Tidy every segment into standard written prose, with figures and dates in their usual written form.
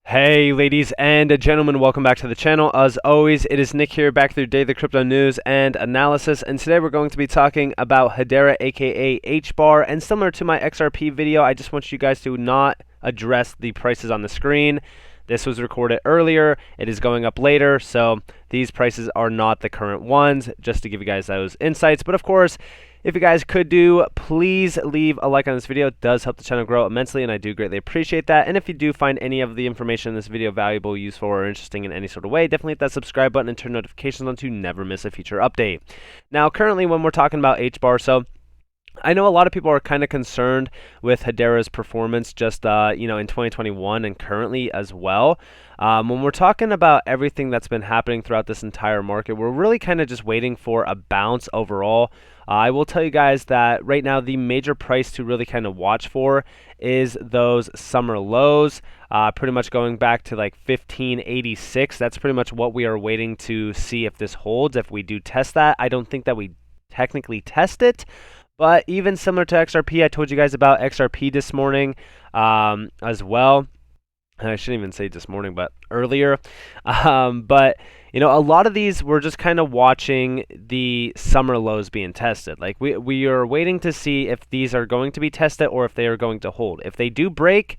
Hey ladies and gentlemen, welcome back to the channel. As always, it is Nick here, back through daily crypto news and analysis, and today we're going to be talking about Hedera, aka Hbar, and similar to my XRP video, I just want you guys to not address the prices on the screen. This was recorded earlier, it is going up later, so these prices are not the current ones, just to give you guys those insights. But of course, if you guys could please leave a like on this video. It does help the channel grow immensely, and I do greatly appreciate that. And if you do find any of the information in this video valuable, useful, or interesting in any sort of way, definitely hit that subscribe button and turn notifications on to never miss a future update. Now, currently, when we're talking about Hbar, so I know a lot of people are kind of concerned with Hedera's performance just in 2021 and currently as well. When we're talking about everything that's been happening throughout this entire market, we're really kind of just waiting for a bounce overall. I will tell you guys that right now the major price to really kind of watch for is those summer lows, pretty much going back to like 1586. That's pretty much what we are waiting to see if this holds. If we do test that, I don't think that we technically test it. But even similar to XRP, I told you guys about XRP this morning as well. I shouldn't even say this morning, but earlier. But a lot of these, we're just kind of watching the summer lows being tested. Like we are waiting to see if these are going to be tested or if they are going to hold. If they do break,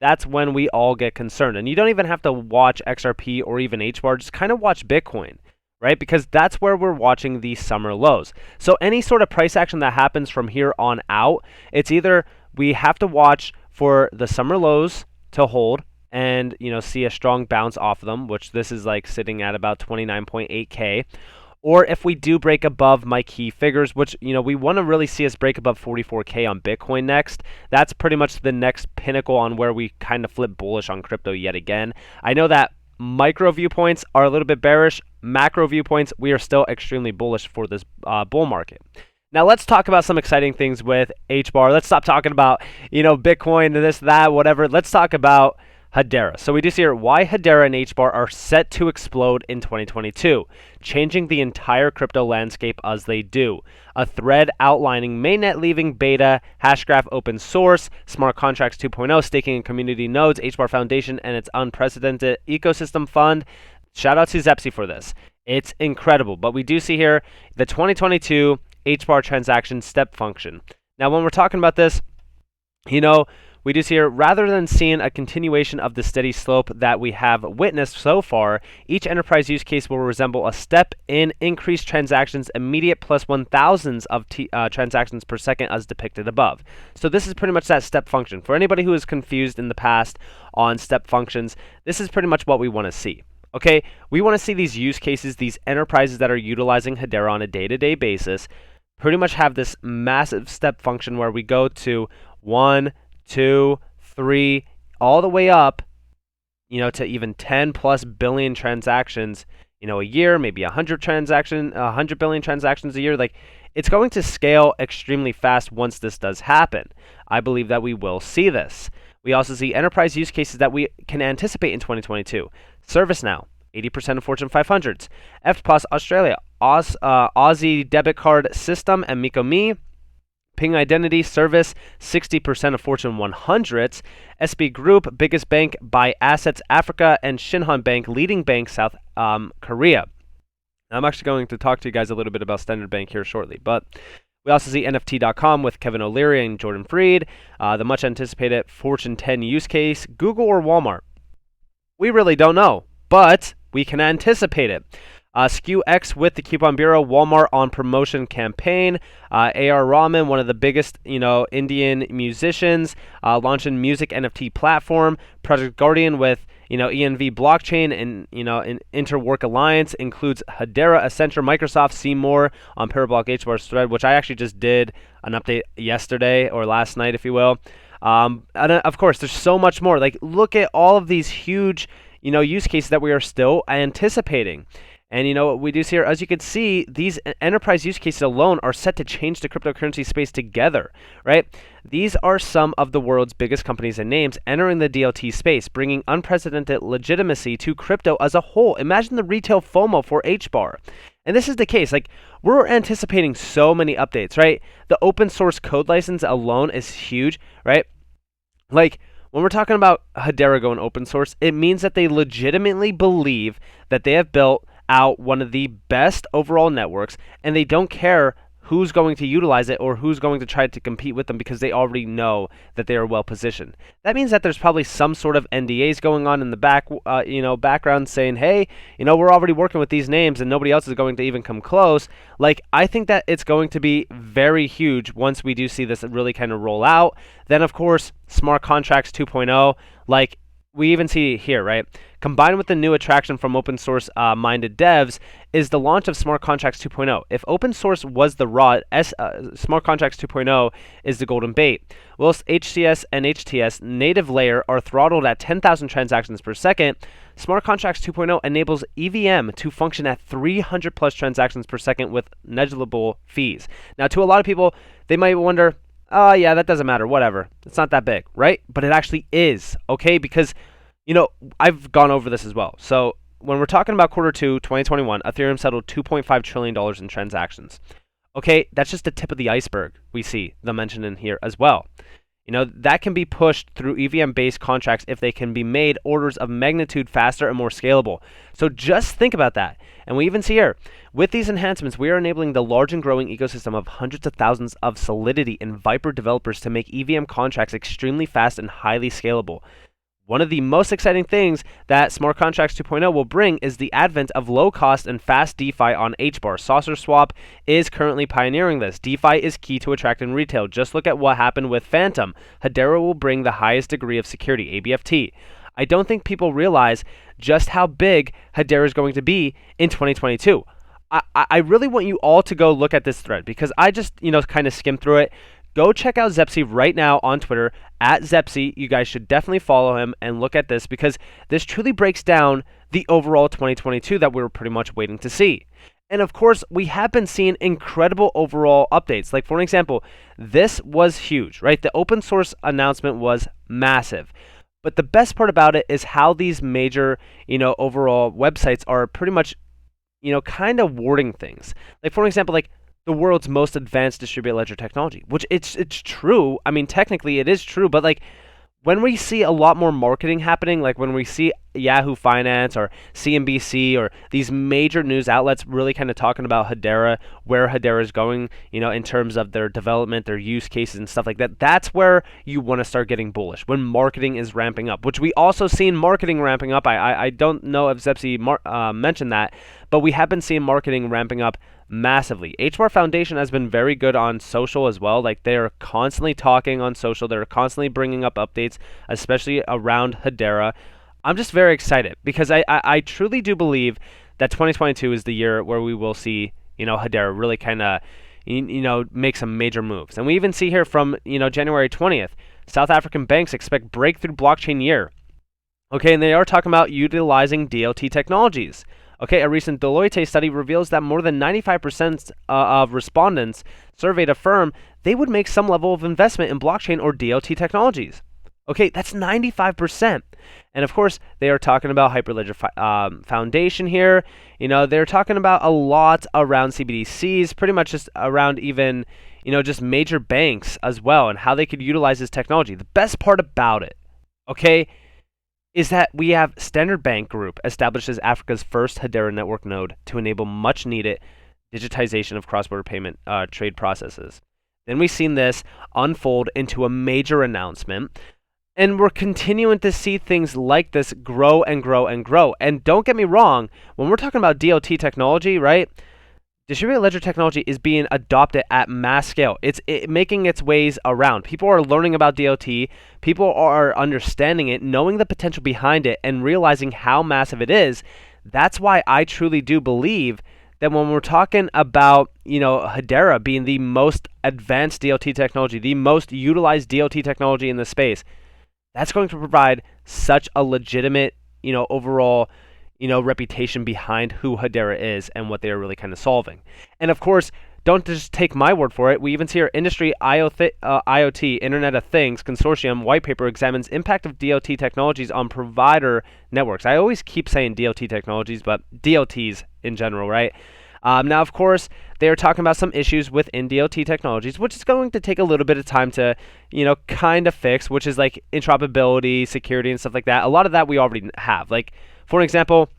that's when we all get concerned. And you don't even have to watch XRP or even Hbar. Just kind of watch Bitcoin, right? Because that's where we're watching the summer lows. So any sort of price action that happens from here on out, it's either we have to watch for the summer lows to hold and see a strong bounce off of them, which this is like sitting at about 29.8K, or if we do break above my key figures, which we want to really see us break above 44K on Bitcoin next. That's pretty much the next pinnacle on where we kind of flip bullish on crypto yet again. I know that micro viewpoints are a little bit bearish. Macro viewpoints, we are still extremely bullish for this bull market. Now let's talk about some exciting things with Hbar. Let's stop talking about Bitcoin, this, that, whatever. Let's talk about Hedera. So we do see here why Hedera and Hbar are set to explode in 2022, changing the entire crypto landscape as they do. A thread outlining mainnet leaving beta, Hashgraph open source, smart contracts 2.0, staking and community nodes, Hbar Foundation and its unprecedented ecosystem fund. Shout out to Zepsi for this. It's incredible. But we do see here the 2022 Hbar transaction step function. Now when we're talking about this, we do see here, rather than seeing a continuation of the steady slope that we have witnessed so far, each enterprise use case will resemble a step in increased transactions immediate plus 1,000s of transactions per second as depicted above. So this is pretty much that step function. For anybody who is confused in the past on step functions, this is pretty much what we want to see. Okay, we want to see these use cases, these enterprises that are utilizing Hedera on a day-to-day basis, pretty much have this massive step function where we go to 1, 2, 3, all the way up, to even 10 plus billion transactions, a year, maybe 100 billion transactions a year. Like, it's going to scale extremely fast once this does happen. I believe that we will see this. We also see enterprise use cases that we can anticipate in 2022. ServiceNow, 80% of Fortune 500s. FPOS Australia, Aussie debit card system, and MicoMe. Ping Identity Service, 60% of Fortune 100s. SB Group, biggest bank by assets Africa, and Shinhan Bank, leading bank South Korea. I'm actually going to talk to you guys a little bit about Standard Bank here shortly, but we also see NFT.com with Kevin O'Leary and Jordan Freed, the much anticipated Fortune 10 use case, Google or Walmart. We really don't know, but we can anticipate it. SKUX with the Coupon Bureau, Walmart on promotion campaign, AR Rahman, one of the biggest, Indian musicians, launching music NFT platform, Project Guardian with, ENV blockchain and, an Interwork Alliance, includes Hedera, Accenture, Microsoft, Seymour on Parabolic Hbar's thread, which I actually just did an update yesterday or last night, if you will. And of course, there's so much more. Like, look at all of these huge, use cases that we are still anticipating. And what we do see here, as you can see, these enterprise use cases alone are set to change the cryptocurrency space together, right? These are some of the world's biggest companies and names entering the DLT space, bringing unprecedented legitimacy to crypto as a whole. Imagine the retail FOMO for Hbar. And this is the case. Like, we're anticipating so many updates, right? The open source code license alone is huge, right? Like, When we're talking about Hedera going open source, it means that they legitimately believe that they have built out one of the best overall networks, and they don't care who's going to utilize it or who's going to try to compete with them because they already know that they are well positioned. That means that there's probably some sort of NDAs going on in the background saying, hey, we're already working with these names and nobody else is going to even come close. Like, I think that it's going to be very huge once we do see this really kind of roll out. Then, of course, smart contracts 2.0, like we even see here, right? Combined with the new attraction from open source minded devs is the launch of Smart Contracts 2.0. If open source was the raw, Smart Contracts 2.0 is the golden bait. Whilst HCS and HTS native layer are throttled at 10,000 transactions per second, Smart Contracts 2.0 enables EVM to function at 300 plus transactions per second with negligible fees. Now, to a lot of people, they might wonder, oh, yeah, that doesn't matter, whatever. It's not that big, right? But it actually is, okay? Because, I've gone over this as well. So when we're talking about quarter 2, 2021, Ethereum settled $2.5 trillion in transactions. Okay, that's just the tip of the iceberg we see them mentioned in here as well. That can be pushed through EVM-based contracts if they can be made orders of magnitude faster and more scalable. So just think about that. And we even see here, with these enhancements, we are enabling the large and growing ecosystem of hundreds of thousands of Solidity and Viper developers to make EVM contracts extremely fast and highly scalable. One of the most exciting things that Smart Contracts 2.0 will bring is the advent of low-cost and fast DeFi on HBAR. Saucer Swap is currently pioneering this. DeFi is key to attracting retail. Just look at what happened with Phantom. Hedera will bring the highest degree of security, ABFT. I don't think people realize just how big Hedera is going to be in 2022. I really want you all to go look at this thread because I just, kind of skimmed through it. Go check out Zepsi right now on Twitter, at Zepsi. You guys should definitely follow him and look at this because this truly breaks down the overall 2022 that we were pretty much waiting to see. And of course, we have been seeing incredible overall updates. Like, for an example, this was huge, right? The open source announcement was massive. But the best part about it is how these major, overall websites are pretty much, kind of wording things. Like, for an example, like, the world's most advanced distributed ledger technology, which it's true. I mean, technically it is true, but like when we see a lot more marketing happening, like when we see Yahoo Finance or CNBC or these major news outlets really kind of talking about Hedera, where Hedera is going, in terms of their development, their use cases and stuff like that, that's where you want to start getting bullish, when marketing is ramping up, which we also seen marketing ramping up. I don't know if Zepsi mentioned that, but we have been seeing marketing ramping up massively. HBAR Foundation has been very good on social as well. Like, they're constantly talking on social. They're constantly bringing up updates, especially around Hedera. I'm just very excited because I truly do believe that 2022 is the year where we will see, Hedera really kind of, make some major moves. And we even see here from, January 20th, South African banks expect breakthrough blockchain year. Okay, and they are talking about utilizing DLT technologies. Okay, a recent Deloitte study reveals that more than 95% of respondents surveyed affirm they would make some level of investment in blockchain or DLT technologies. Okay, that's 95%. And of course, they are talking about Hyperledger Foundation here. They're talking about a lot around CBDCs, pretty much just around even, just major banks as well and how they could utilize this technology. The best part about it, okay, is that we have Standard Bank Group establishes Africa's first Hedera network node to enable much-needed digitization of cross-border payment trade processes. Then we've seen this unfold into a major announcement, and we're continuing to see things like this grow and grow and grow. And don't get me wrong, when we're talking about DLT technology, right? Distributed ledger technology is being adopted at mass scale. It's making its ways around. People are learning about DLT. People are understanding it, knowing the potential behind it, and realizing how massive it is. That's why I truly do believe that when we're talking about, Hedera being the most advanced DLT technology, the most utilized DLT technology in the space, that's going to provide such a legitimate, overall, reputation behind who Hedera is and what they are really kind of solving. And of course, don't just take my word for it. We even see our industry IoT, Internet of Things Consortium white paper examines impact of DLT technologies on provider networks. I always keep saying DLT technologies, but DLTs in general, right? Now, of course, they are talking about some issues within DLT technologies, which is going to take a little bit of time to, kind of fix, which is like interoperability, security, and stuff like that. A lot of that we already have. Like, for an example,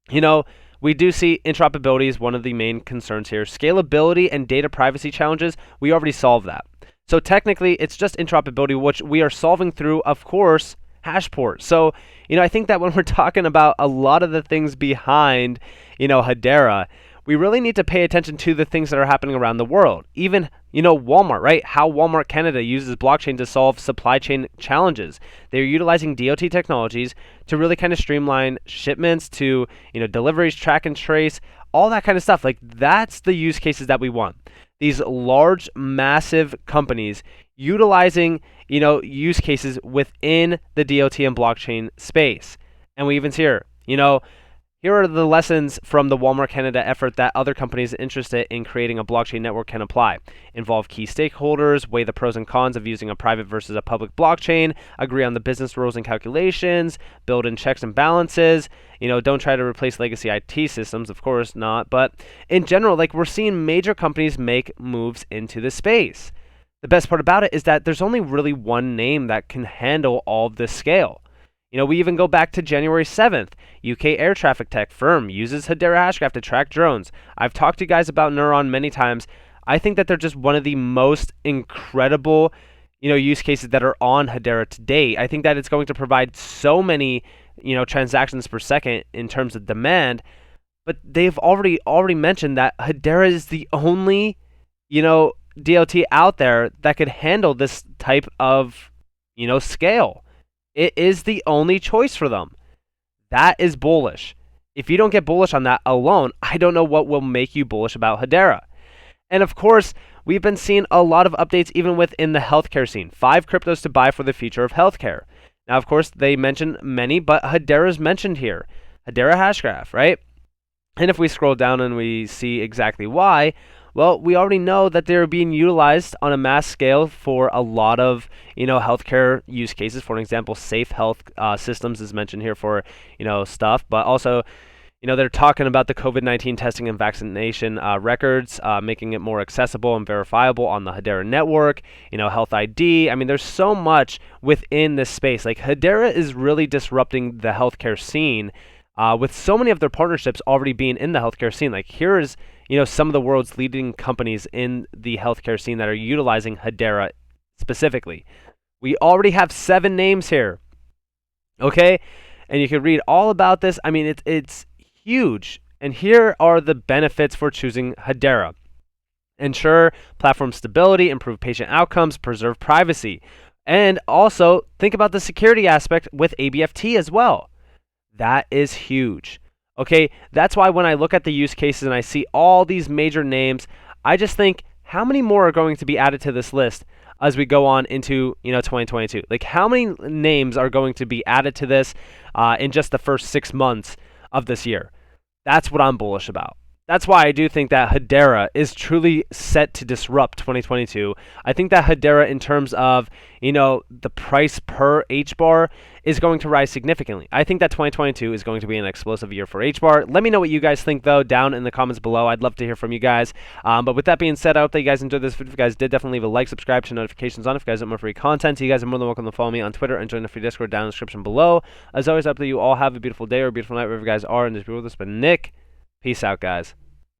we do see interoperability is one of the main concerns here. Scalability and data privacy challenges, we already solved that. So technically, it's just interoperability, which we are solving through, of course, Hashport. So, I think that when we're talking about a lot of the things behind, Hedera, we really need to pay attention to the things that are happening around the world. Even, Walmart, right? How Walmart Canada uses blockchain to solve supply chain challenges. They're utilizing DOT technologies to really kind of streamline shipments, to, deliveries, track and trace, all that kind of stuff. Like, that's the use cases that we want. These large, massive companies utilizing, use cases within the DOT and blockchain space. And we even see here are the lessons from the Walmart Canada effort that other companies interested in creating a blockchain network can apply. Involve key stakeholders, weigh the pros and cons of using a private versus a public blockchain, agree on the business rules and calculations, build in checks and balances. Don't try to replace legacy IT systems, of course not. But in general, like, we're seeing major companies make moves into this space. The best part about it is that there's only really one name that can handle all of this scale. We even go back to January 7th. UK air traffic tech firm uses Hedera Hashgraph to track drones. I've talked to you guys about Neuron many times. I think that they're just one of the most incredible, use cases that are on Hedera today. I think that it's going to provide so many, transactions per second in terms of demand. But they've already mentioned that Hedera is the only, DLT out there that could handle this type of, scale. It is the only choice for them. That is bullish. If you don't get bullish on that alone, I don't know what will make you bullish about Hedera. And of course, we've been seeing a lot of updates even within the healthcare scene. 5 cryptos to buy for the future of healthcare. Now, of course, they mention many, but Hedera is mentioned here. Hedera Hashgraph, right? And if we scroll down and we see exactly why, well, we already know that they're being utilized on a mass scale for a lot of, healthcare use cases. For an example, safe health systems is mentioned here for, stuff. But also, they're talking about the COVID-19 testing and vaccination records, making it more accessible and verifiable on the Hedera network. Health ID. I mean, there's so much within this space. Like, Hedera is really disrupting the healthcare scene. With so many of their partnerships already being in the healthcare scene. Like, here is, some of the world's leading companies in the healthcare scene that are utilizing Hedera specifically. We already have 7 names here. Okay? And you can read all about this. I mean, it's huge. And here are the benefits for choosing Hedera. Ensure platform stability, improve patient outcomes, preserve privacy. And also, think about the security aspect with ABFT as well. That is huge. Okay, that's why when I look at the use cases and I see all these major names, I just think, how many more are going to be added to this list as we go on into 2022? Like, how many names are going to be added to this in just the first 6 months of this year? That's what I'm bullish about. That's why I do think that Hedera is truly set to disrupt 2022. I think that Hedera, in terms of, the price per HBAR, is going to rise significantly. I think that 2022 is going to be an explosive year for HBAR. Let me know what you guys think, though, down in the comments below. I'd love to hear from you guys. But with that being said, I hope that you guys enjoyed this video. If you guys did, definitely leave a like, subscribe, turn notifications on if you guys want more free content. You guys are more than welcome to follow me on Twitter and join the free Discord down in the description below. As always, I hope that you all have a beautiful day or a beautiful night wherever you guys are. And this video with us, but Nick, peace out, guys.